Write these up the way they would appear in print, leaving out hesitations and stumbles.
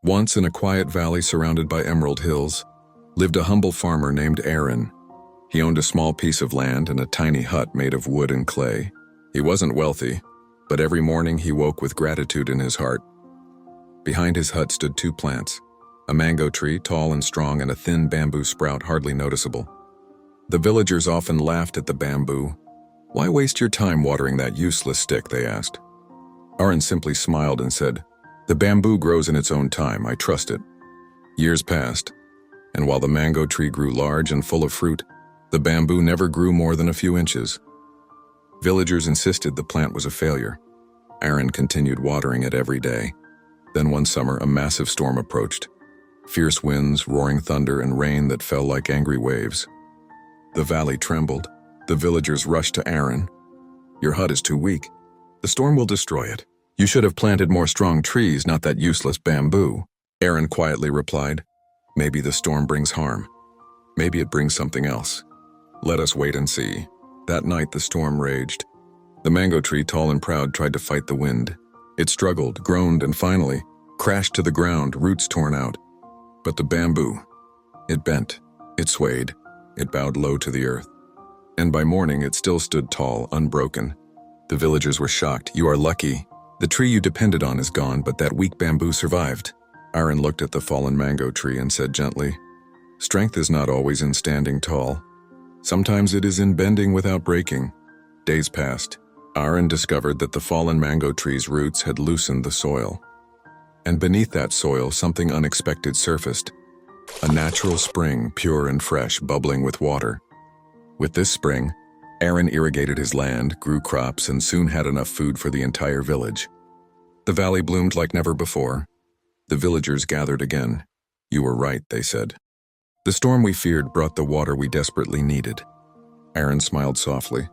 Once in a quiet valley surrounded by emerald hills, lived a humble farmer named Aaron. He owned a small piece of land and a tiny hut made of wood and clay. He wasn't wealthy, but every morning he woke with gratitude in his heart. Behind his hut stood two plants, a mango tree, tall and strong, and a thin bamboo sprout hardly noticeable. The villagers often laughed at the bamboo. "Why waste your time watering that useless stick?" they asked. Aaron simply smiled and said, "The bamboo grows in its own time, I trust it." Years passed, and while the mango tree grew large and full of fruit, the bamboo never grew more than a few inches. Villagers insisted the plant was a failure. Aaron continued watering it every day. Then one summer, a massive storm approached. Fierce winds, roaring thunder, and rain that fell like angry waves. The valley trembled. The villagers rushed to Aaron. "Your hut is too weak. The storm will destroy it. You should have planted more strong trees, not that useless bamboo." Aaron quietly replied, "Maybe the storm brings harm. Maybe it brings something else. Let us wait and see." That night the storm raged. The mango tree, tall and proud, tried to fight the wind. It struggled, groaned, and finally crashed to the ground, roots torn out. But the bamboo, it bent, it swayed, it bowed low to the earth. And by morning it still stood tall, unbroken. The villagers were shocked. "You are lucky. The tree you depended on is gone, but that weak bamboo survived." Aaron looked at the fallen mango tree and said gently, "Strength is not always in standing tall. Sometimes it is in bending without breaking." Days passed. Aaron discovered that the fallen mango tree's roots had loosened the soil. And beneath that soil, something unexpected surfaced. A natural spring, pure and fresh, bubbling with water. With this spring, Aaron irrigated his land, grew crops, and soon had enough food for the entire village. The valley bloomed like never before. The villagers gathered again. "You were right," they said. "The storm we feared brought the water we desperately needed." Aaron smiled softly.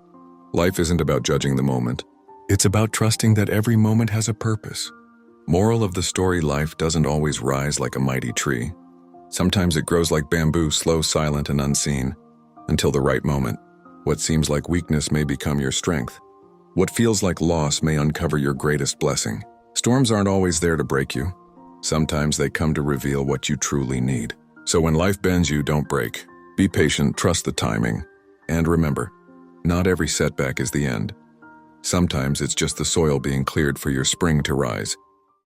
Life isn't about judging the moment. It's about trusting that every moment has a purpose. Moral of the story: life doesn't always rise like a mighty tree. Sometimes it grows like bamboo, slow, silent, and unseen, until the right moment. What seems like weakness may become your strength. What feels like loss may uncover your greatest blessing. Storms aren't always there to break you. Sometimes they come to reveal what you truly need. So when life bends you, don't break. Be patient, trust the timing. And remember, not every setback is the end. Sometimes it's just the soil being cleared for your spring to rise.